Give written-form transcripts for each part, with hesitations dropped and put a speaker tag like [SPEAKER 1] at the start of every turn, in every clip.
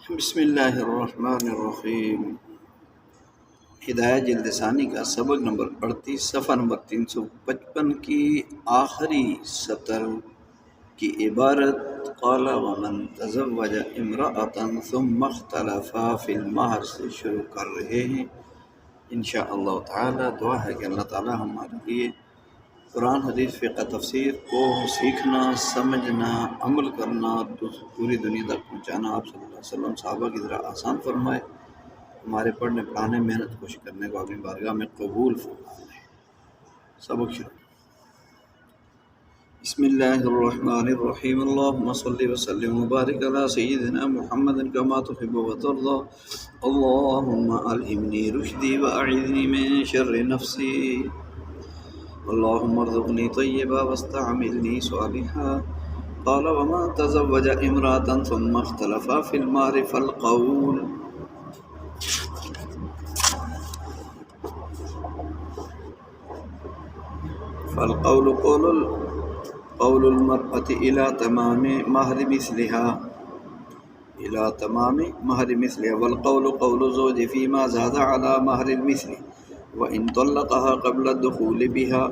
[SPEAKER 1] بسم اللہ الرحمن الرحیم۔ ہدایہ جلد ثانی کا سبق نمبر 38 صفحہ نمبر 355 کی آخری سطر کی عبارت قال ومن تزوج امرأة ثم اختلفا فی المہر سے شروع کر رہے ہیں۔ انشاءاللہ تعالی دعا ہے کہ اللہ تعالی ہمارے لیے قرآن حدیث فقہ تفسیر کو سیکھنا، سمجھنا، عمل کرنا، پوری دنیا تک پہنچانا آپ صلی اللہ علیہ وسلم صحابہ کی طرح آسان فرمائے، ہمارے پڑھنے پڑھانے محنت کوشش کرنے کو اپنی بارگاہ میں قبول فرمائے۔ سبق شروع۔ بسم اللہ الرحمن الرحیم، اللہم صلی وسلم وبارک علی سیدنا محمد کما تحب وترضى، اللہم الہمنی رشدی واعذنی من شر نفسی، اللهم ارزقني طيبا واستعملني صالحا۔ قال وما تزوج امرأة ثم اختلفا في المهر فالقول قول المرأة إلى تمام مهر مثلها والقول قول الزوج فيما زاد على مهر المثل، وإن طلقها قبل الدخول بها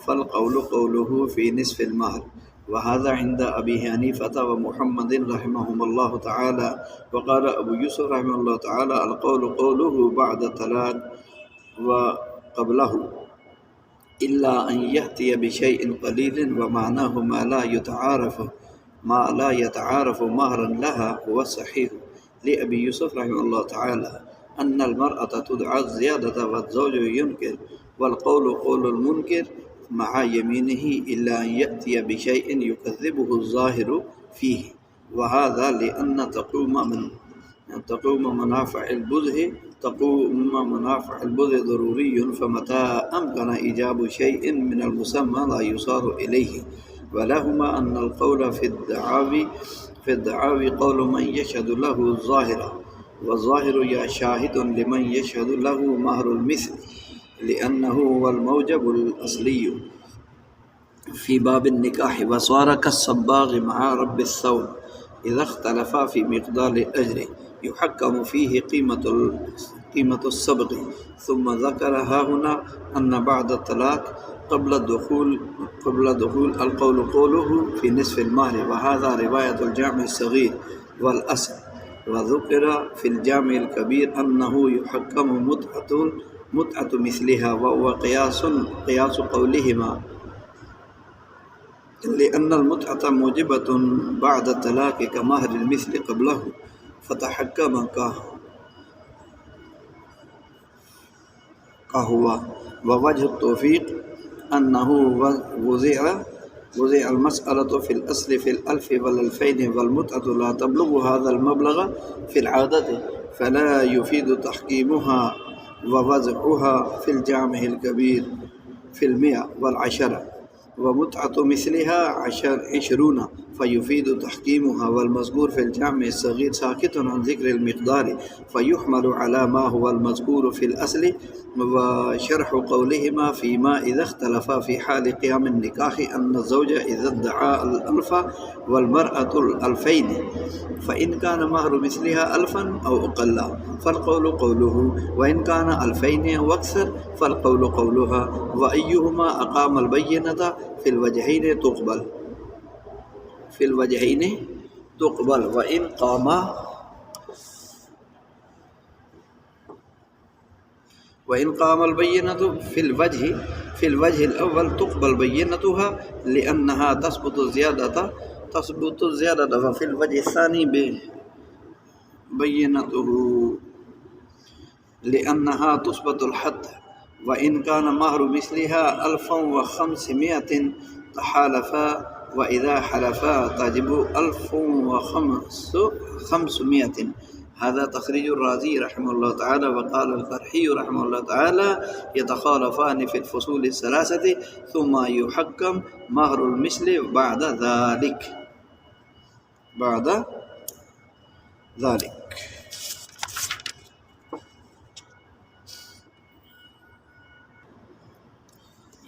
[SPEAKER 1] فالقول قوله في نصف المهر، وهذا عند أبي حنيفة ومحمد رحمهم الله تعالى، وقال أبو يوسف رحمه الله تعالى القول قوله بعد الطلاق وقبله إلا أن يأتي بشيء قليل ومعناه ما لا يتعارف مهرا لها هو الصحيح لأبي يوسف رحمه الله تعالى أن المرأة تدعى الزيادة والزوج ينكر، والقول قول المنكر مع يمينه إلا أن يأتي بشيء يكذبه الظاهر فيه، وهذا لأن تقوم منافع البذل ضروري، فمتى أمكن إيجاب شيء من المسمى لا يصار إليه، ولهما أن القول في الدعاوي قول من يشهد له الظاهر، والظاهر يا شاهد لمن يشهد له مهر المثل، لأنه هو الموجب الأصلي في باب النكاح، وصار كالصباغ مع رب الثوب إذا اختلفا في مقدار الأجر يحكم فيه قيمة الصبغ، ثم ذكر هنا أن بعد الطلاق قبل الدخول القول قوله في نصف المهر، وهذا رواية الجامع الصغير والأصل، وذكر في الجامع الكبير أنه يحكم متعة مثلها، وهو قياس قولهما، لأن المتعة موجبة بعد الطلاق كمهر المثل قبله، فتحكم كهو، ووجه التوفيق أنه وزع المسألة في الأصل في الألف والألفين، والمتعة لا تبلغ هذا المبلغ في العادة، فلا يفيد تحكيمها ووزعها في الجامع الكبير في 110، ومتعة مثلها 20 فيفيد تحكيمها، والمذكور في الجامع الصغير ساكت عن ذكر المقدار فيحمل على ما هو المذكور في الأصل، وشرح قولهما فيما إذا اختلفا في حال قيام النكاح أن الزوج إذا ادعى الألف والمرأة الألفين فإن كان مهر مثلها 1000 أو أقل فالقول قوله، وإن كان 2000 أو أكثر فالقول قولها، وأيهما أقام البينة في الوجهين تقبل، وإن قام البينة في الوجه الأول تقبل بينتها لأنها تثبت الزيادة، وفي الوجه الثاني بينته لأنها تثبت الحد، وإن كان مهر مثلها 1500 تحالفا، وإذا حلفا تجب 1500. هذا تخريج الرازي رحمه الله تعالى، وقال القرحي رحمه الله تعالى يتخالفان في الفصول الثلاثة ثم يحكم مهر المثل بعد ذلك.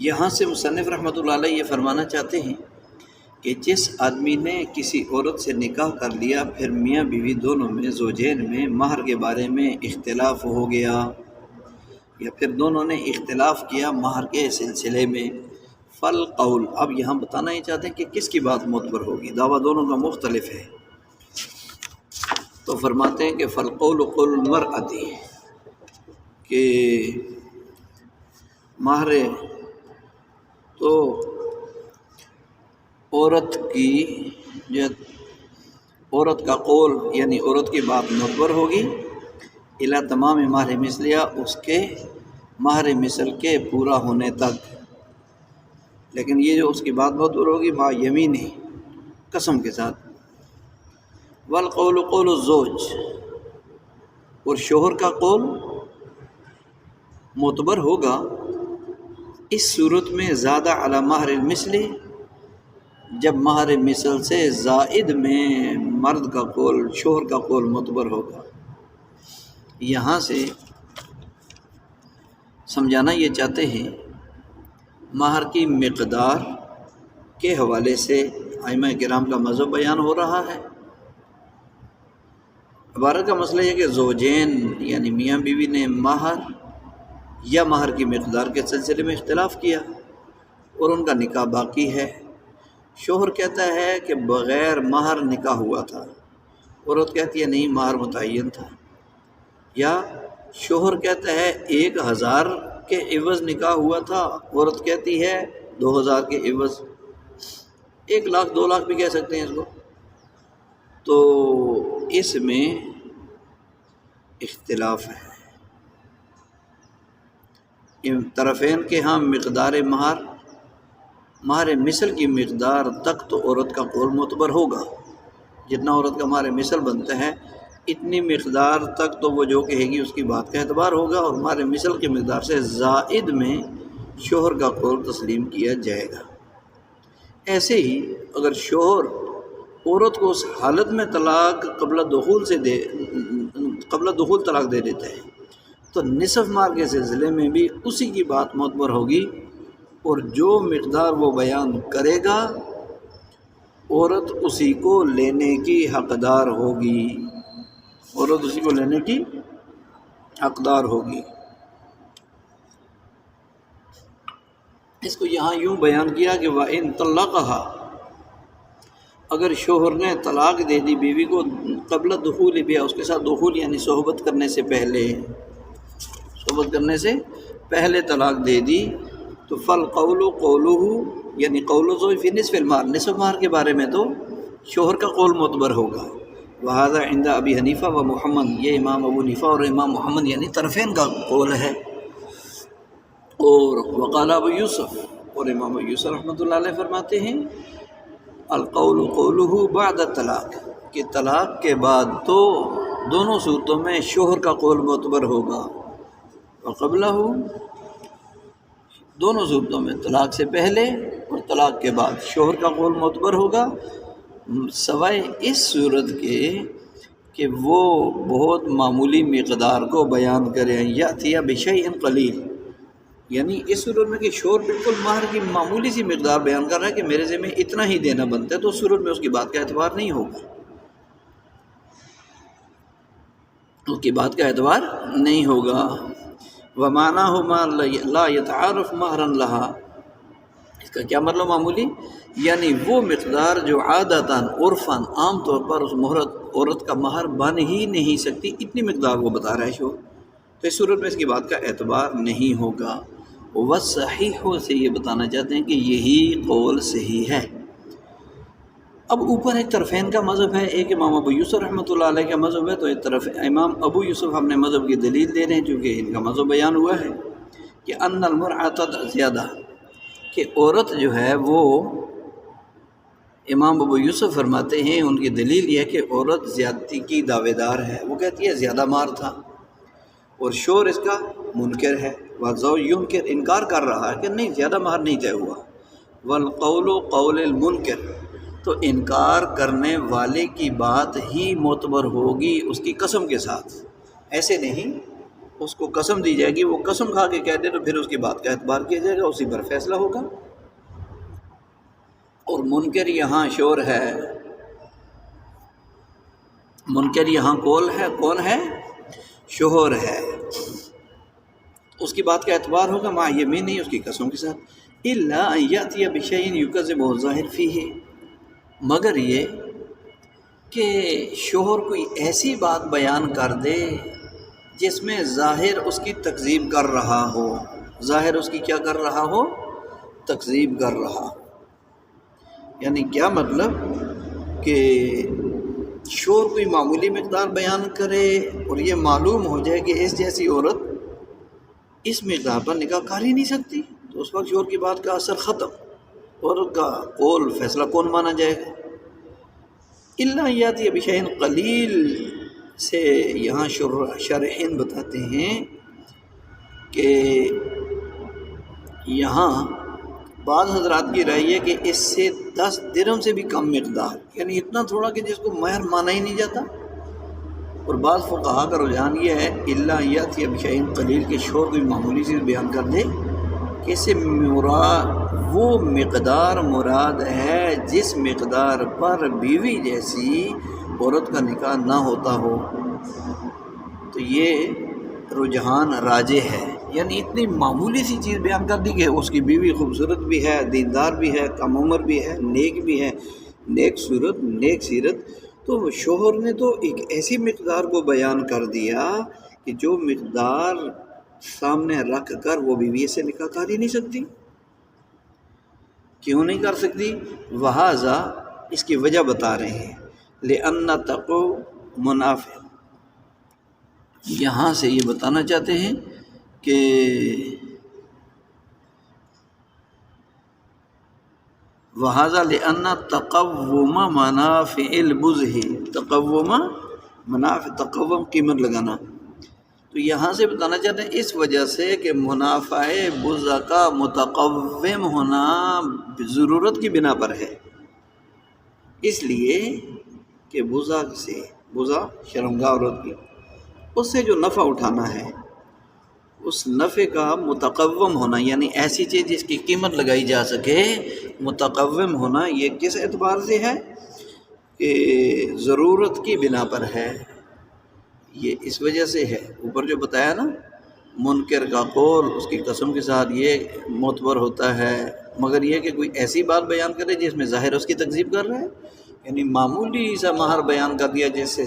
[SPEAKER 1] یہاں سے مصنف رحمۃ اللہ علیہ یہ فرمانا چاہتے ہیں کہ جس آدمی نے کسی عورت سے نکاح کر لیا پھر میاں بیوی دونوں میں زوجین میں مہر کے بارے میں اختلاف ہو گیا یا پھر دونوں نے اختلاف کیا مہر کے سلسلے میں، فالقول، اب یہاں بتانا ہی چاہتے ہیں کہ کس کی بات معتبر ہوگی، دعویٰ دونوں کا مختلف ہے، تو فرماتے ہیں کہ فالقول قول المرأۃ، کہ مہر تو عورت کی عورت کا قول یعنی عورت کی بات معتبر ہوگی الا تمام مہر مثلیہ، اس کے مہر مثل کے پورا ہونے تک، لیکن یہ جو اس کی بات معتبر ہوگی ما یمینی، قسم کے ساتھ، والقول قول الزوج، اور شوہر کا قول معتبر ہوگا اس صورت میں زیادہ علی مہر المثل، جب مہر مثل سے زائد میں مرد کا قول شوہر کا قول معتبر ہوگا۔ یہاں سے سمجھانا یہ چاہتے ہیں مہر کی مقدار کے حوالے سے ائمہ کرام کا مذہب بیان ہو رہا ہے۔ عبارت کا مسئلہ یہ کہ زوجین یعنی میاں بیوی نے مہر یا مہر کی مقدار کے سلسلے میں اختلاف کیا اور ان کا نکاح باقی ہے، شوہر کہتا ہے کہ بغیر مہر نکاح ہوا تھا، عورت کہتی ہے نہیں مہر متعین تھا، یا شوہر کہتا ہے 1000 کے عوض نکاح ہوا تھا، عورت کہتی ہے 2000 کے عوض، 1 لاکھ 2 لاکھ بھی کہہ سکتے ہیں اس کو، تو اس میں اختلاف ہے۔ طرفین کے ہاں مقدار مہر مثل کی مقدار تک تو عورت کا قول معتبر ہوگا، جتنا عورت کا مہر مثل بنتا ہے اتنی مقدار تک تو وہ جو کہے گی اس کی بات کا اعتبار ہوگا، اور مہر مثل کی مقدار سے زائد میں شوہر کا قول تسلیم کیا جائے گا۔ ایسے ہی اگر شوہر عورت کو اس حالت میں طلاق قبل دخول طلاق دے دیتا ہے تو نصف مہر کے سلسلے میں بھی اسی کی بات معتبر ہوگی، اور جو مقدار وہ بیان کرے گا عورت اسی کو لینے کی حقدار ہوگی، عورت اسی کو لینے کی حقدار ہوگی۔ اس کو یہاں یوں بیان کیا کہ وَإِن طَلَّقَهَا، اگر شوہر نے طلاق دے دی بیوی کو قبل دخول بها، اس کے ساتھ دخول یعنی صحبت کرنے سے پہلے طلاق دے دی، تو فالقول قولہ، یعنی قول الزوج فی نصف المہر، نصف مہر کے بارے میں تو شوہر کا قول معتبر ہوگا۔ وہذا عند ابی حنیفہ و محمد، یہ امام ابو حنیفہ اور امام محمد یعنی طرفین کا قول ہے، اور وقال ابو یوسف، اور امام ابو یوسف رحمۃ اللہ علیہ فرماتے ہیں القول قولہ بعد الطلاق، کہ طلاق کے بعد تو دونوں صورتوں میں شوہر کا قول معتبر ہوگا، وقبلہ، دونوں صورتوں میں طلاق سے پہلے اور طلاق کے بعد شوہر کا قول معتبر ہوگا، سوائے اس صورت کے کہ وہ بہت معمولی مقدار کو بیان کریں، یأتی بشیء قلیل، یعنی اس صورت میں کہ شوہر بالکل مہر کی معمولی سی مقدار بیان کر رہا ہے کہ میرے ذمہ اتنا ہی دینا بنتا ہے، تو اس صورت میں اس کی بات کا اعتبار نہیں ہوگا، اس کی بات کا اعتبار نہیں ہوگا۔ وَمَعْنَاهُ مَا لَا يَتَعَارَفُ مَهْرًا لَهَا، اس کا کیا مطلب معمولی، یعنی وہ مقدار جو عادتاً عرفاً عام طور پر اس عورت کا مہر بن ہی نہیں سکتی، اتنی مقدار وہ بتا رہا ہے شوہر، تو اس صورت میں اس کی بات کا اعتبار نہیں ہوگا۔ وَالصَّحِيحُ سے یہ بتانا چاہتے ہیں کہ یہی قول صحیح ہے۔ اب اوپر ایک طرفین کا مذہب ہے، ایک امام ابو یوسف رحمۃ اللہ علیہ کا مذہب ہے، تو ایک طرف امام ابو یوسف اپنے مذہب کی دلیل دے رہے ہیں چونکہ ان کا مذہب بیان ہوا ہے کہ ان المرأۃ زیادہ، کہ عورت جو ہے وہ، امام ابو یوسف فرماتے ہیں ان کی دلیل یہ ہے کہ عورت زیادتی کی دعوے دار ہے، وہ کہتی ہے زیادہ مہر تھا، اور شوہر اس کا منکر ہے، والزوج ينکر، انکار کر رہا ہے کہ نہیں زیادہ مہر نہیں طے ہوا، والقول قول المنکر، تو انکار کرنے والے کی بات ہی معتبر ہوگی اس کی قسم کے ساتھ، ایسے نہیں اس کو قسم دی جائے گی، وہ قسم کھا کے کہہ دے تو پھر اس کی بات کا اعتبار کیا جائے گا، اسی پر فیصلہ ہوگا۔ اور منکر یہاں شور ہے، منکر یہاں کون ہے؟ شہر ہے۔ اس کی بات کا اعتبار ہوگا مع یمین نہیں، اس کی قسم کے ساتھ، الا ان یاتی بشیء یکذبہ الظاہر فیہ، مگر یہ کہ شوہر کوئی ایسی بات بیان کر دے جس میں ظاہر اس کی تکذیب کر رہا ہو، ظاہر اس کی کیا کر رہا ہو؟ تکذیب کر رہا ہو۔ یعنی کیا مطلب کہ شوہر کوئی معمولی مقدار بیان کرے اور یہ معلوم ہو جائے کہ اس جیسی عورت اس مقدار پر نکاح کر ہی نہیں سکتی، تو اس وقت شوہر کی بات کا اثر ختم، عورت کا قول فیصلہ کون مانا جائے گا؟ الا یاتی بشیء قلیل سے یہاں شارحین بتاتے ہیں کہ یہاں بعض حضرات کی رائے ہے کہ اس سے 10 درہم سے بھی کم مقدار، یعنی اتنا تھوڑا کہ جس کو مہر مانا ہی نہیں جاتا۔ اور بعض فقہا کا رجحان یہ ہے الا یاتی بشیء قلیل کہ شوہر کوئی معمولی چیز بیان کر دے کہ اس سے وہ مقدار مراد ہے جس مقدار پر بیوی جیسی عورت کا نکاح نہ ہوتا ہو، تو یہ رجحان راجح ہے۔ یعنی اتنی معمولی سی چیز بیان کر دی کہ اس کی بیوی خوبصورت بھی ہے، دیندار بھی ہے، کم عمر بھی ہے، نیک بھی ہے، نیک صورت، نیک سیرت، تو شوہر نے تو ایک ایسی مقدار کو بیان کر دیا کہ جو مقدار سامنے رکھ کر وہ بیوی سے نکاح کر ہی نہیں سکتی۔ کیوں نہیں کر سکتی؟ وہذا، اس کی وجہ بتا رہے ہیں، لأن تقو منافع، یہاں سے یہ بتانا چاہتے ہیں کہ وہذا لأن تقوم منافع البذہ، تقوم منافع، تقوم قیمت لگانا، تو یہاں سے بتانا چاہتے ہیں اس وجہ سے کہ منافع بذہ کا متقوم ہونا ضرورت کی بنا پر ہے، اس لیے کہ بذہ شرمگاہ عورت کی، اس سے جو نفع اٹھانا ہے اس نفع کا متقوم ہونا، یعنی ایسی چیز جس کی قیمت لگائی جا سکے، متقوم ہونا، یہ کس اعتبار سے ہے کہ ضرورت کی بنا پر ہے، یہ اس وجہ سے ہے۔ اوپر جو بتایا نا، منکر کا قول اس کی قسم کے ساتھ یہ معتبر ہوتا ہے، مگر یہ کہ کوئی ایسی بات بیان کرے جس میں ظاہر اس کی تکذیب کر رہا ہے، یعنی معمولی سا مہر بیان کر دیا جس سے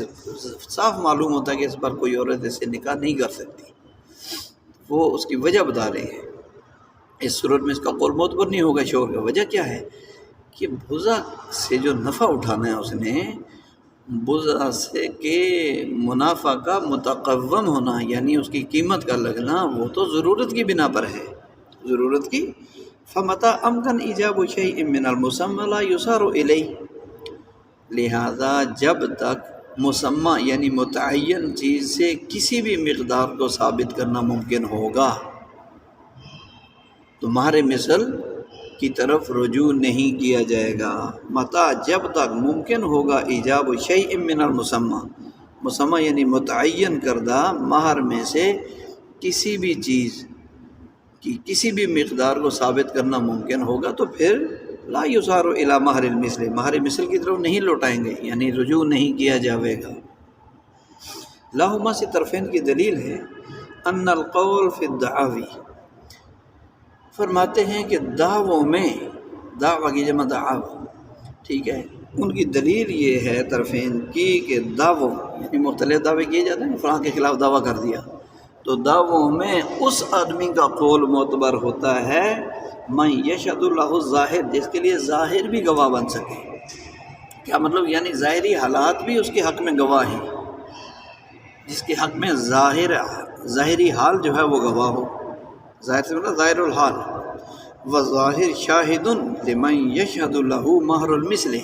[SPEAKER 1] صاف معلوم ہوتا ہے کہ اس پر کوئی عورت اس سے نکاح نہیں کر سکتی، وہ اس کی وجہ بتا رہے ہیں۔ اس صورت میں اس کا قول معتبر نہیں ہوگا شوہر کا۔ وجہ کیا ہے کہ بذہ سے جو نفع اٹھانا ہے اس نے، بذہ سے کہ منافع کا متقوم ہونا، یعنی اس کی قیمت کا لگنا، وہ تو ضرورت کی بنا پر ہے، ضرورت کی۔ فمتى امکن ایجاب شیء من المسمى لا یصار الیہ، لہذا جب تک مسمى یعنی متعین چیز سے کسی بھی مقدار کو ثابت کرنا ممکن ہوگا تو مہر مثل کی طرف رجوع نہیں کیا جائے گا۔ متى، جب تک ممکن ہوگا ایجاب شیء من المسمى، مسمى یعنی متعین کردہ مہر میں سے کسی بھی چیز کی کسی بھی مقدار کو ثابت کرنا ممکن ہوگا تو پھر لا یصار الی مہر المثل، مہر مثل کی طرف نہیں لوٹائیں گے، یعنی رجوع نہیں کیا جاوے گا۔ لہما سے طرفین کی دلیل ہے ان القول فی الدعاوی، فرماتے ہیں کہ دعووں میں، دعوی کی جمع دعوی، ٹھیک ہے، ان کی دلیل یہ ہے طرفین کی کہ دعووں یعنی مختلف دعوے کیے جاتے ہیں، فلاں کے خلاف دعویٰ کر دیا، تو دعووں میں اس آدمی کا قول معتبر ہوتا ہے من یشہد لہ الظاہر، جس کے لیے ظاہر بھی گواہ بن سکے۔ کیا مطلب؟ یعنی ظاہری حالات بھی اس کے حق میں گواہ ہیں، جس کے حق میں ظاہری حال جو ہے وہ گواہ ہو، ظاہر سے مطلب ظاہر الحال، وظاہر شاہد لمن یشہد لہ مہر المثل،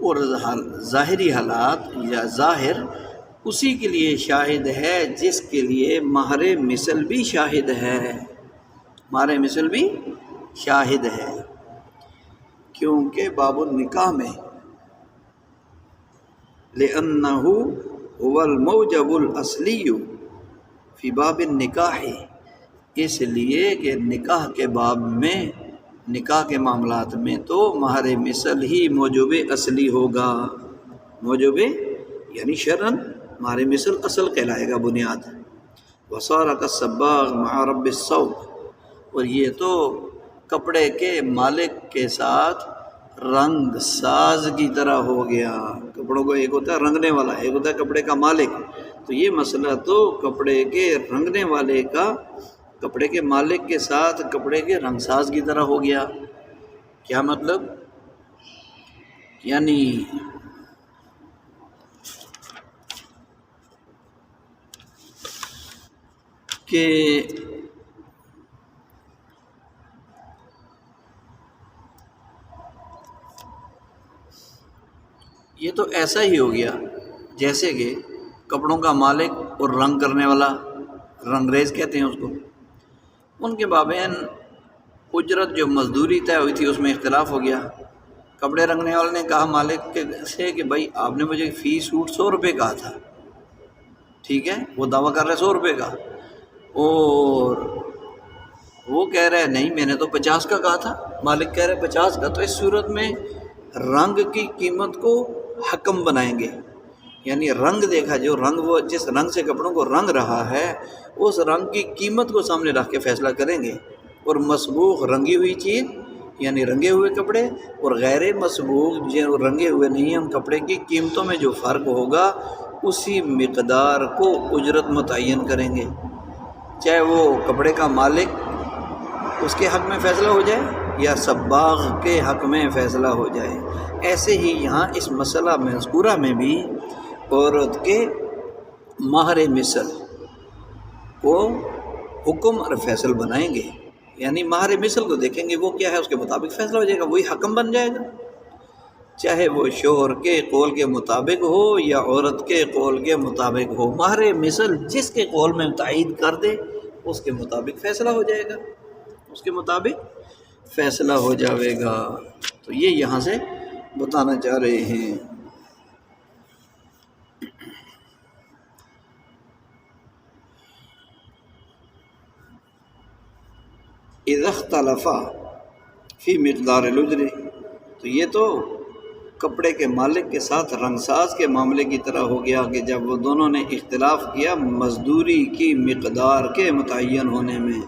[SPEAKER 1] اور ظاہری حالات یا ظاہر اسی کے لیے شاہد ہے جس کے لیے مہر مثل بھی شاہد ہے، مہر مثل بھی شاہد ہے، کیونکہ باب النکاح میں لأنہ هو الموجب الاصلی فی باب النکاح، اس لیے کہ نکاح کے باب میں نکاح کے معاملات میں تو مہر مثل ہی موجب اصلی ہوگا، موجب یعنی شرعاً مہر مثل اصل کہلائے گا، بنیاد۔ وصار کالصباغ مع رب الثوب، اور یہ تو کپڑے کے مالک کے ساتھ رنگ ساز کی طرح ہو گیا۔ کپڑوں کو ایک ہوتا ہے رنگنے والا، ایک ہوتا ہے کپڑے کا مالک، تو یہ مسئلہ تو کپڑے کے رنگنے والے کا کپڑے کے مالک کے ساتھ کپڑے کے رنگ ساز کی طرح ہو گیا۔ کیا مطلب؟ یعنی کہ یہ تو ایسا ہی ہو گیا جیسے کہ کپڑوں کا مالک اور رنگ کرنے والا، رنگریز کہتے ہیں اس کو، ان کے مابین اجرت جو مزدوری طے ہوئی تھی اس میں اختلاف ہو گیا۔ کپڑے رنگنے والے نے کہا مالک سے کہ بھائی آپ نے مجھے فی سوٹ 100 روپے کہا تھا، ٹھیک ہے، وہ دعویٰ کر رہے 100 روپے کا، اور وہ کہہ رہے نہیں میں نے تو 50 کا کہا تھا، مالک کہہ رہے 50 کا۔ تو اس صورت میں رنگ کی قیمت کو حکم بنائیں گے، یعنی رنگ دیکھا، جو رنگ وہ جس رنگ سے کپڑوں کو رنگ رہا ہے اس رنگ کی قیمت کو سامنے رکھ کے فیصلہ کریں گے، اور مسبوغ رنگی ہوئی چیز یعنی رنگے ہوئے کپڑے اور غیر مسبوغ جو رنگے ہوئے نہیں ہیں ان کپڑے کی قیمتوں میں جو فرق ہوگا اسی مقدار کو اجرت متعین کریں گے، چاہے وہ کپڑے کا مالک اس کے حق میں فیصلہ ہو جائے یا صباغ کے حق میں فیصلہ ہو جائے۔ ایسے ہی یہاں اس مسئلہ مذکورہ میں بھی عورت کے مہر مثل کو حکم اور فیصل بنائیں گے، یعنی مہر مثل کو دیکھیں گے وہ کیا ہے، اس کے مطابق فیصلہ ہو جائے گا، وہی حکم بن جائے گا، چاہے وہ شوہر کے قول کے مطابق ہو یا عورت کے قول کے مطابق ہو۔ مہر مثل جس کے قول میں تائید کر دے اس کے مطابق فیصلہ ہو جائے گا، اس کے مطابق فیصلہ ہو جائے گا۔ تو یہ یہاں سے بتانا چاہ رہے ہیں۔ اذا اختلفا فی مقدار الاجر، تو یہ تو کپڑے کے مالک کے ساتھ رنگ ساز کے معاملے کی طرح ہو گیا کہ جب وہ دونوں نے اختلاف کیا مزدوری کی مقدار کے متعین ہونے میں،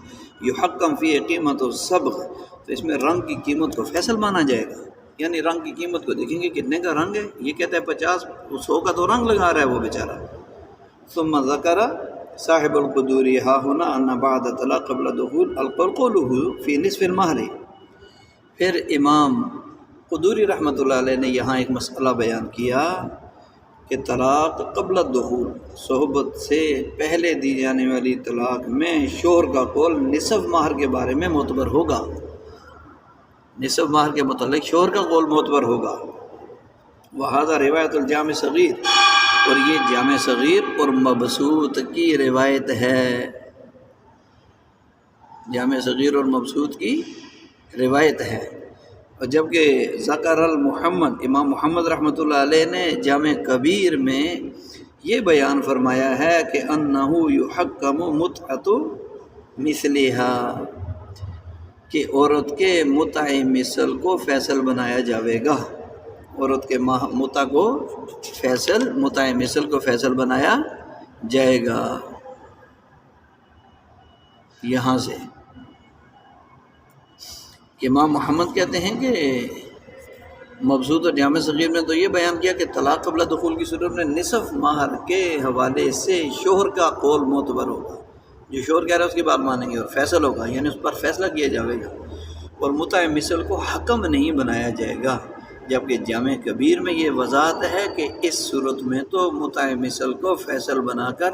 [SPEAKER 1] یحکم فی قیمت الصبغ، تو اس میں رنگ کی قیمت کو فیصل مانا جائے گا، یعنی رنگ کی قیمت کو دیکھیں گے کتنے کا رنگ ہے، یہ کہتا ہے 50، 100 کا تو رنگ لگا رہا ہے وہ بیچارہ۔ ثم ذکر صاحب القدور ہا ہونا ان بعد طلاق قبل دخول القول فی نصف المہر، پھر امام قدوری رحمۃ اللہ علیہ نے یہاں ایک مسئلہ بیان کیا کہ طلاق قبل الدخول، صحبت سے پہلے دی جانے والی طلاق میں شوہر کا قول نصف مہر کے بارے میں معتبر ہوگا، نصف مہر کے متعلق شوہر کا قول معتبر ہوگا۔ وہذا روایت الجامع صغیر، اور یہ جامع صغیر اور مبسوط کی روایت ہے، جامع صغیر اور مبسوط کی روایت ہے۔ اور جبکہ ذکر المحمد، امام محمد رحمۃ اللہ علیہ نے جامع کبیر میں یہ بیان فرمایا ہے کہ انہ یحکم متعۃ مثلھا، کہ عورت کے متع مثل کو فیصل بنایا جاوے گا، عورت کے متع کو فیصل، متع مثل کو فیصل بنایا جائے گا۔ یہاں سے امام محمد کہتے ہیں کہ مبسوط اور جامع صغیر میں تو یہ بیان کیا کہ طلاق قبل دخول کی صورت میں نصف مہر کے حوالے سے شوہر کا قول معتبر ہوگا، جو شوہر کہہ رہا ہے اس کی بات مانیں گے اور فیصل ہوگا، یعنی اس پر فیصلہ کیا جائے گا، اور متع مثل کو حکم نہیں بنایا جائے گا۔ جبکہ جامع کبیر میں یہ وضاحت ہے کہ اس صورت میں تو متع مثل کو فیصل بنا کر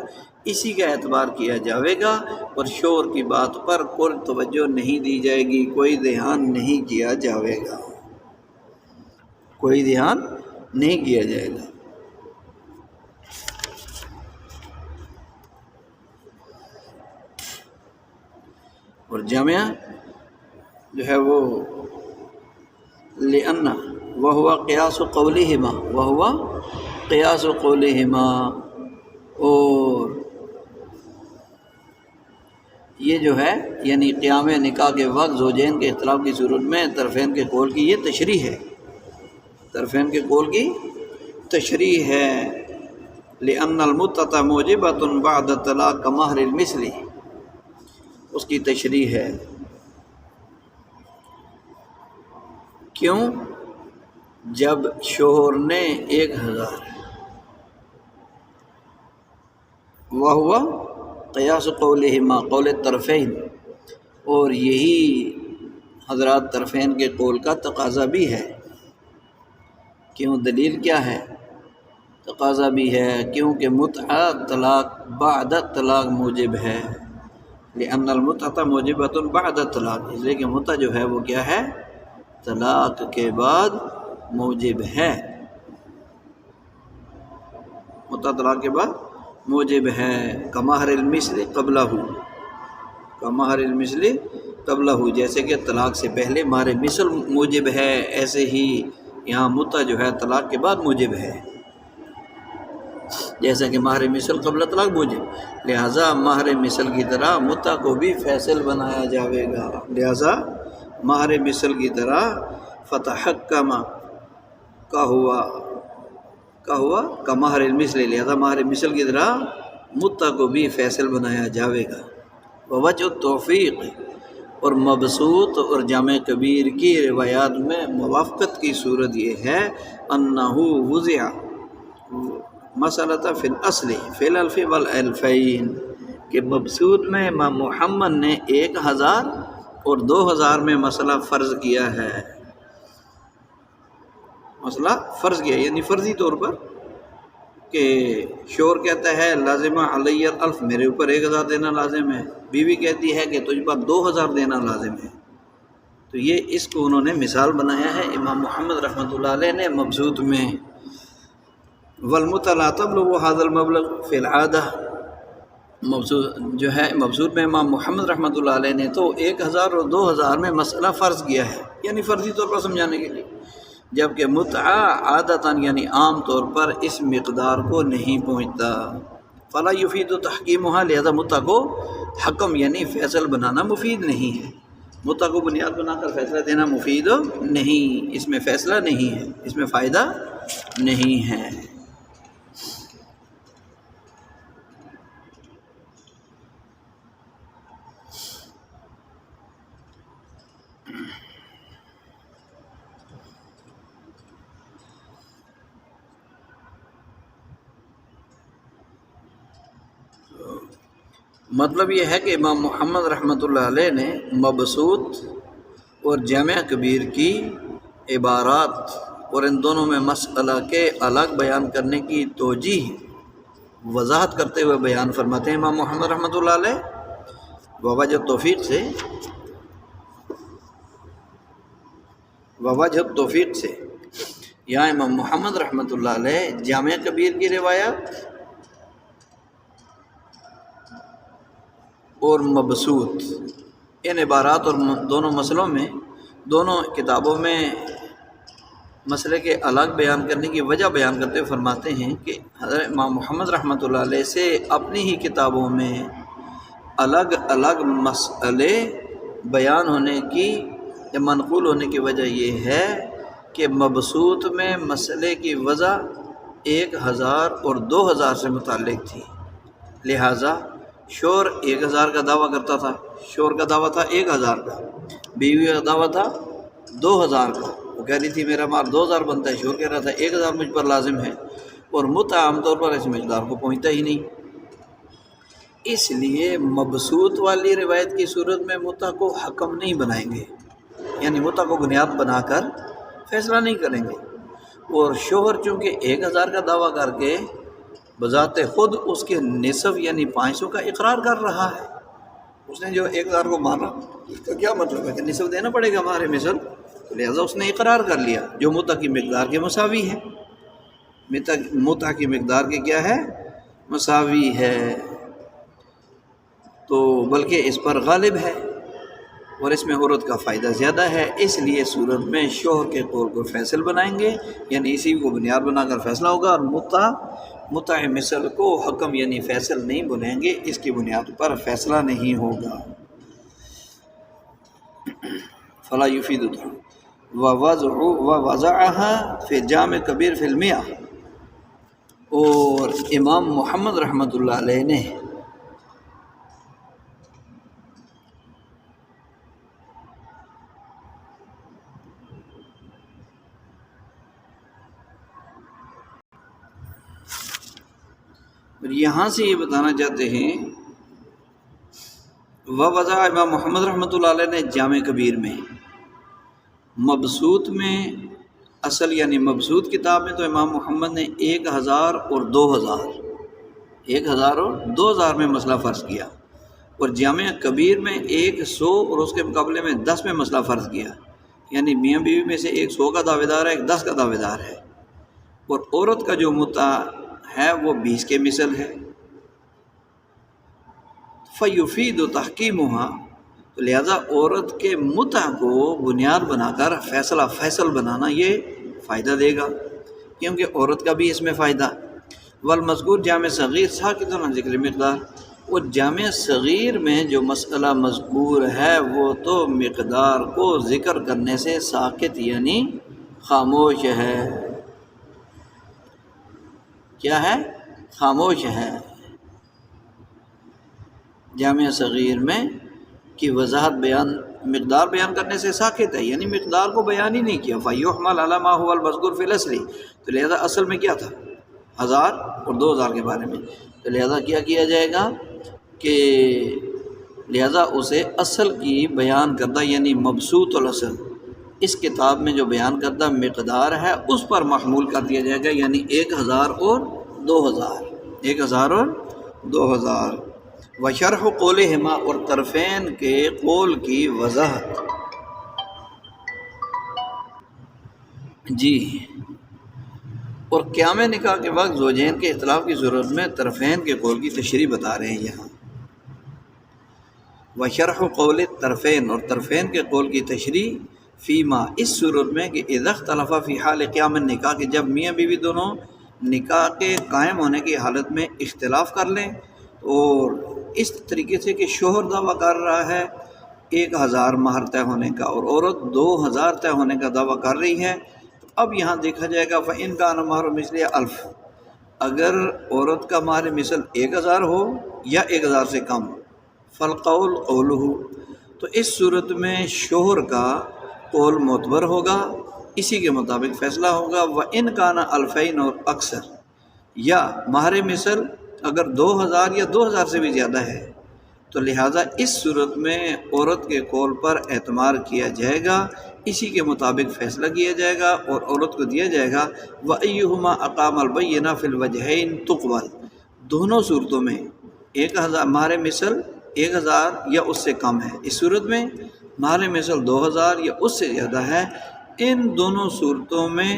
[SPEAKER 1] اسی کا اعتبار کیا جاوے گا، اور شوہر کی بات پر کوئی توجہ نہیں دی جائے گی، کوئی دھیان نہیں کیا جاوے گا، کوئی دھیان نہیں کیا جائے گا۔ اور جامعہ جو ہے وہ لأن وہو قیاس قولہما، وہو قیاس قولہما، اور یہ جو ہے یعنی قیام نکاح کے وقت زوجین کے اختلاف کی صورت میں طرفین کے قول کی یہ تشریح ہے، طرفین کے قول کی تشریح ہے۔ لأن المتعة موجبة بعد الطلاق كمہر المثل، اس کی تشریح ہے۔ کیوں؟ جب شوہر نے 1000 وہو قیاس قولہما قول طرفین، اور یہی حضرات طرفین کے قول کا تقاضا بھی ہے۔ کیوں؟ دلیل کیا ہے؟ تقاضا بھی ہے کیونکہ متعہ طلاق بعد طلاق موجب ہے۔ لأن المتعة موجبة بعد طلاق، اس لیے کہ متعہ جو ہے وہ کیا ہے؟ طلاق کے بعد موجب ہے، متعہ طلاق کے بعد موجب ہے۔ کمہر المثل قبلہ، کمہر المثل قبلہ، جیسے کہ طلاق سے پہلے مہر مثل موجب ہے، ایسے ہی یہاں متعہ جو ہے طلاق کے بعد موجب ہے، جیسا کہ مہر مثل قبل طلاق موجب، لہٰذا مہر مثل کی طرح متعہ کو بھی فیصل بنایا جاوے گا، لہٰذا مہر مثل کی طرح فتحکم کا ہوا کمہر المثل، لہٰذا مہر مثل کی طرح متعہ کو بھی فیصل بنایا جاوے گا۔ ووجہ التوفیق، اور مبسوط اور جامع کبیر کی روایات میں موافقت کی صورت یہ ہے انہ وضع مسئلہ فی الاصل فی الالف والالفین، کہ مبسوط میں امام محمد نے 1000 اور 2000 میں مسئلہ فرض کیا ہے، مسئلہ فرض کیا یعنی فرضی طور پر، کہ شوہر کہتا ہے لازمہ علیہ الالف، میرے اوپر 1000 دینا لازم ہے، بیوی کہتی ہے کہ تجھ پر 2000 دینا لازم ہے، تو یہ اس کو انہوں نے مثال بنایا ہے امام محمد رحمۃ اللہ علیہ نے مبسوط میں۔ والمتعہ لا تبلغ هذا المبلغ فی العادہ، مبسوط جو ہے مبسوط میں امام محمد رحمۃ اللہ علیہ نے تو 1000 اور 2000 میں مسئلہ فرض کیا ہے، یعنی فرضی طور پر سمجھانے کے لیے، جبکہ متعہ عادتاً یعنی عام طور پر اس مقدار کو نہیں پہنچتا۔ فلا یفید تحکیمها، لہذا متعہ کو حکم یعنی فیصل بنانا مفید نہیں ہے، متعہ کو بنیاد بنا کر فیصلہ دینا مفید نہیں، اس میں فیصلہ نہیں ہے، اس میں فائدہ نہیں ہے۔ مطلب یہ ہے کہ امام محمد رحمۃ اللہ علیہ نے مبسوط اور جامع کبیر کی عبارات اور ان دونوں میں مسئلہ کے الگ بیان کرنے کی توجیہ وضاحت کرتے ہوئے بیان فرماتے ہیں امام محمد رحمۃ اللہ علیہ ووجہ توفیق سے، یہاں امام محمد رحمۃ اللہ علیہ جامع کبیر کی روایات اور مبسوط ان عبارات اور دونوں مسئلوں میں، دونوں کتابوں میں مسئلے کے الگ بیان کرنے کی وجہ بیان کرتے ہوئے فرماتے ہیں کہ حضرت امام محمد رحمۃ اللہ علیہ سے اپنی ہی کتابوں میں الگ الگ مسئلے بیان ہونے کی یا منقول ہونے کی وجہ یہ ہے کہ مبسوط میں مسئلے کی وضع 1000 اور 2000 سے متعلق تھی، لہٰذا شوہر 1000 کا دعویٰ کرتا تھا، شوہر کا دعویٰ تھا 1000 کا، بیوی کا دعویٰ تھا 2000 کا، وہ کہہ رہی تھی میرا مال 2000 بنتا ہے، شوہر کہہ رہا تھا 1000 مجھ پر لازم ہے، اور متعہ عام طور پر اس مقدار کو پہنچتا ہی نہیں، اس لیے مبسوط والی روایت کی صورت میں متعہ کو حکم نہیں بنائیں گے، یعنی متعہ کو بنیاد بنا کر فیصلہ نہیں کریں گے، اور شوہر چونکہ 1000 کا دعویٰ کر کے بذات خود اس کے نصف یعنی 500 کا اقرار کر رہا ہے، اس نے جو 1000 کو مانا اس کا کیا مطلب ہے کہ نصف دینا پڑے گا ہمارے مثل، تو لہٰذا اس نے اقرار کر لیا جو متعہ کی مقدار کے مساوی ہے، متعہ کی مقدار کے کیا ہے؟ مساوی ہے، تو بلکہ اس پر غالب ہے اور اس میں عورت کا فائدہ زیادہ ہے، اس لیے صورت میں شوہر کے قول کو فیصل بنائیں گے، یعنی اسی کو بنیاد بنا کر فیصلہ ہوگا، اور متعہ متع مثل کو حکم یعنی فیصل نہیں بنیں گے، اس کی بنیاد پر فیصلہ نہیں ہوگا۔ فلا یفید ووضعها فی جامع کبیر فی المیہ، اور امام محمد رحمۃ اللہ علیہ نے یہاں سے یہ بتانا چاہتے ہیں، وضع امام محمد رحمۃ اللہ علیہ نے جامع کبیر میں، مبسوط میں اصل یعنی مبسوط کتاب میں تو امام محمد نے 1000 اور 2000 1000 اور 2000 میں مسئلہ فرض کیا، اور جامع کبیر میں 100 اور اس کے مقابلے میں 10 میں مسئلہ فرض کیا، یعنی میاں بیوی میں سے ایک 100 کا دعوے دار ہے، ایک 10 کا دعوے دار ہے، اور عورت کا جو متع ہے وہ 20 کے مثل ہے۔ فیفید و تحکیمها، تو لہذا عورت کے متع کو بنیاد بنا کر فیصل بنانا یہ فائدہ دے گا، کیونکہ عورت کا بھی اس میں فائدہ۔ والمذکور جامع صغیر ساکت عن ذکر مقدار، اور جامع صغیر میں جو مسئلہ مذکور ہے وہ تو مقدار کو ذکر کرنے سے ساکت یعنی خاموش ہے۔ کیا ہے؟ خاموش ہے۔ جامع صغیر میں کی وضاحت مقدار بیان کرنے سے ساکت ہے، یعنی مقدار کو بیان ہی نہیں کیا۔ فَيُحْمَلْ عَلَى مَا هُوَ الْمَذْكُورُ فِي الْأَصْلِ، تو لہذا اصل میں کیا تھا؟ 1000 اور 2000 کے بارے میں، تو لہذا کیا جائے گا کہ لہذا اسے اصل کی بیان کردہ یعنی مبسوط الاصل اس کتاب میں جو بیان کردہ مقدار ہے اس پر محمول کر دیا جائے گا، یعنی 1000 اور 2000 1000 اور 2000۔ وشرح قولہما، اور طرفین کے قول کی وضاحت۔ جی، اور قیام نکاح کے وقت زوجین کے اختلاف کی صورت میں طرفین کے قول کی تشریح بتا رہے ہیں یہاں۔ وشرح قول طرفین، اور طرفین کے قول کی تشریح فیما اس صورت میں کہ اذا اختلف فی حال قیام النکاح، کہ جب میاں بیوی دونوں نکاح کے قائم ہونے کی حالت میں اختلاف کر لیں، اور اس طریقے سے کہ شوہر دعویٰ کر رہا ہے 1000 مہر طے ہونے کا اور عورت 2000 طے ہونے کا دعویٰ کر رہی ہے، تو اب یہاں دیکھا جائے گا فَإِنْ كَانَ مَهْرُ مِثْلِ 1000، اگر عورت کا مہر مثل 1000 ہو یا 1000 سے کم، فالقول قولہ، تو اس صورت میں شوہر کا قول معتبر ہوگا، اسی کے مطابق فیصلہ ہوگا۔ وَإِنْ كَانَ 2000 اور اکثر، یا مہر مثل اگر 2000 یا 2000 سے بھی زیادہ ہے، تو لہٰذا اس صورت میں عورت کے قول پر اعتماد کیا جائے گا، اسی کے مطابق فیصلہ کیا جائے گا اور عورت کو دیا جائے گا۔ وَأَيُّهُمَا أَقَامَ الْبَيِّنَةَ فِي الْوَجْهَيْنِ تُقْبَلُ، دونوں صورتوں میں 1000 مہر مثل 1000 یا اس سے کم ہے، اس صورت میں مہر مثل 2000 یا اس سے زیادہ ہے، ان دونوں صورتوں میں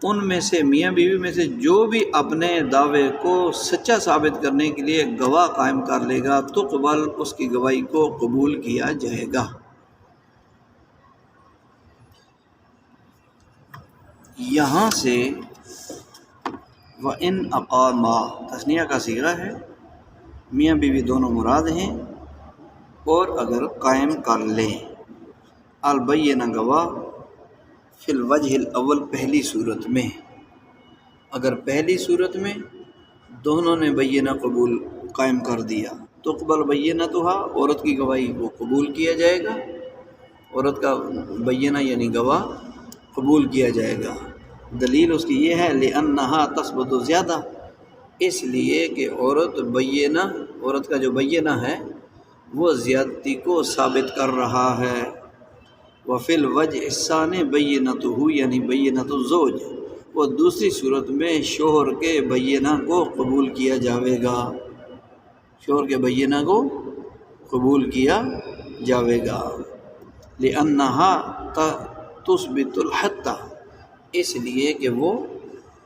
[SPEAKER 1] ان میں سے میاں بیوی میں سے جو بھی اپنے دعوے کو سچا ثابت کرنے کے لیے گواہ قائم کر لے گا تو قبل اس کی گواہی کو قبول کیا جائے گا۔ یہاں سے وَإِنْ أَقَامَا تثنیہ کا صیغہ ہے، میاں بیوی دونوں مراد ہیں، اور اگر قائم کر لیں البینہ گواہ فی الوجہ الاول پہلی صورت میں، اگر پہلی صورت میں دونوں نے بینہ قبول قائم کر دیا تو قبل بینتھا، عورت کی گواہی کو قبول کیا جائے گا، عورت کا بینہ یعنی گواہ قبول کیا جائے گا۔ دلیل اس کی یہ ہے لأنہا تثبت زیادہ، اس لیے کہ عورت کا جو بینہ ہے وہ زیادتی کو ثابت کر رہا ہے۔ وفی الوجہ الثانی بینتہ یعنی بینت الزوج، وہ دوسری صورت میں شوہر کے بینہ کو قبول کیا جاوے گا، شوہر کے بینہ کو قبول کیا جاوے گا۔ لأنہا تثبت الحد، اس لیے کہ وہ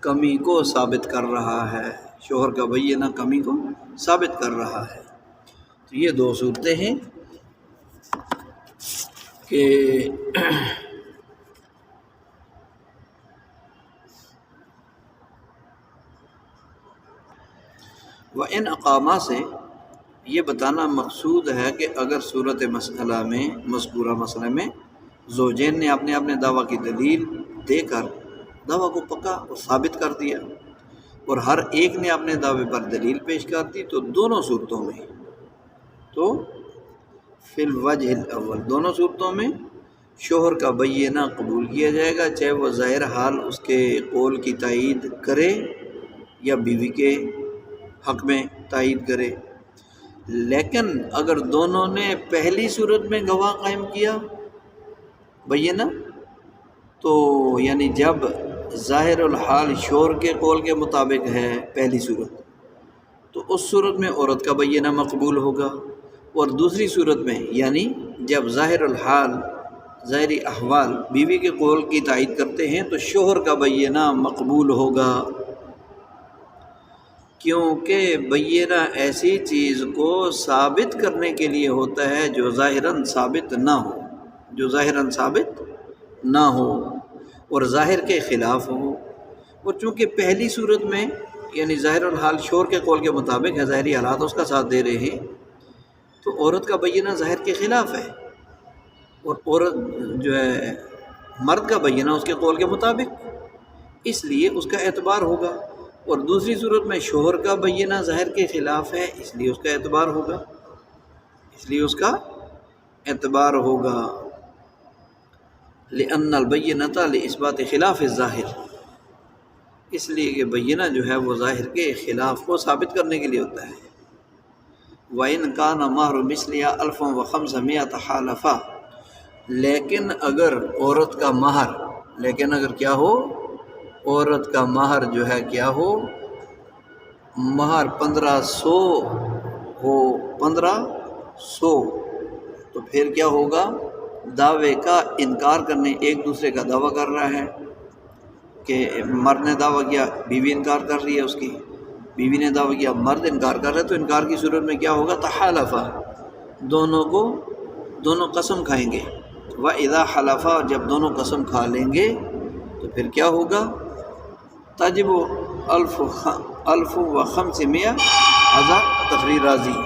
[SPEAKER 1] کمی کو ثابت کر رہا ہے، شوہر کا بینہ کمی کو ثابت کر رہا ہے۔ تو یہ دو صورتیں ہیں کہ وَإِنْ اقامہ سے یہ بتانا مقصود ہے کہ اگر صورت مسئلہ میں مذکورہ مسئلے میں زوجین نے اپنے اپنے دعویٰ کی دلیل دے کر دعویٰ کو پکا اور ثابت کر دیا اور ہر ایک نے اپنے دعوے پر دلیل پیش کر دی، تو دونوں صورتوں میں تو فی الوجہ الاول دونوں صورتوں میں شوہر کا بینہ قبول کیا جائے گا، چاہے وہ ظاہر حال اس کے قول کی تائید کرے یا بیوی کے حق میں تائید کرے۔ لیکن اگر دونوں نے پہلی صورت میں گواہ قائم کیا بینہ، تو یعنی جب ظاہر الحال شوہر کے قول کے مطابق ہے پہلی صورت، تو اس صورت میں عورت کا بینہ مقبول ہوگا، اور دوسری صورت میں یعنی جب ظاہر الحال ظاہری احوال بیوی کے قول کی تائید کرتے ہیں تو شوہر کا بینہ مقبول ہوگا، کیونکہ بینہ ایسی چیز کو ثابت کرنے کے لیے ہوتا ہے جو ظاہراً ثابت نہ ہو، جو ظاہراً ثابت نہ ہو اور ظاہر کے خلاف ہو۔ اور چونکہ پہلی صورت میں یعنی ظاہر الحال شوہر کے قول کے مطابق ہے، ظاہری حالات اس کا ساتھ دے رہے ہیں، تو عورت کا بینہ ظاہر کے خلاف ہے، اور عورت جو ہے مرد کا بینہ اس کے قول کے مطابق، اس لیے اس کا اعتبار ہوگا۔ اور دوسری صورت میں شوہر کا بینہ ظاہر کے خلاف ہے، اس لیے اس کا اعتبار ہوگا، اس لیے اس کا اعتبار ہوگا۔ لأن البینۃ لإثبات خلاف الظاہر، اس لیے کہ بینہ جو ہے وہ ظاہر کے خلاف کو ثابت کرنے کے لیے ہوتا ہے۔ وَإِنْ كَانَ مَهْرُ مِثْلِهَا 1500 حَالَفَا، لیکن اگر عورت کا مہر، لیکن اگر کیا ہو، عورت کا مہر جو ہے کیا ہو، مہر 1500 ہو، 1500، تو پھر کیا ہوگا، دعوے کا انکار کرنے، ایک دوسرے کا دعویٰ کر رہا ہے کہ مرد نے دعویٰ کیا، بیوی انکار کر رہی ہے اس کی، بیوی نے دعویٰ کیا، مرد انکار کر رہا ہے، تو انکار کی صورت میں کیا ہوگا، تحالفا، دونوں قسم کھائیں گے۔ وَإِذَا حَلَفَا، جب دونوں قسم کھا لیں گے تو پھر کیا ہوگا، تجب 1500 تقریر راضی،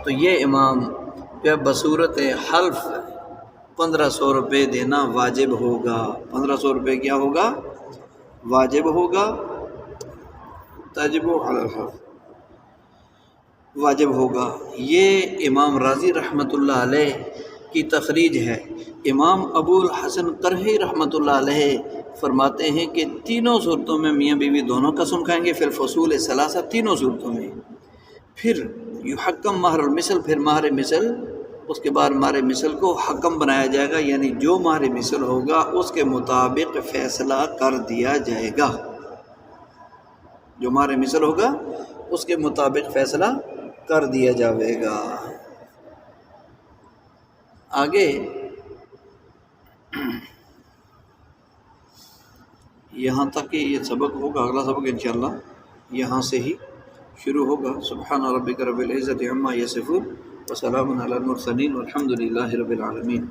[SPEAKER 1] تو یہ امام جو بصورت حلف 1500 روپے دینا واجب ہوگا، 1500 روپے کیا ہوگا، واجب ہوگا، تجب واجب ہوگا۔ یہ امام راضی رحمۃ اللہ علیہ کی تخریج ہے۔ امام ابو الحسن قرہی رحمۃ اللہ علیہ فرماتے ہیں کہ تینوں صورتوں میں میاں بیوی دونوں قسم کھائیں گے، فی الفصول ثلاثہ، تینوں صورتوں میں۔ پھر یحکم مہر المثل، پھر مہر مثل، اس کے بعد مہر مثل کو حکم بنایا جائے گا، یعنی جو مہر مثل ہوگا اس کے مطابق فیصلہ کر دیا جائے گا، جو مہر مثل ہوگا اس کے مطابق فیصلہ کر دیا جائے گا۔ آگے یہاں تک کہ یہ سبق ہوگا، اگلا سبق انشاءاللہ یہاں سے ہی شروع ہوگا۔ سبحان ربک رب العزت عما یصفون وسلام علی المرسلین والحمد للہ رب العالمین۔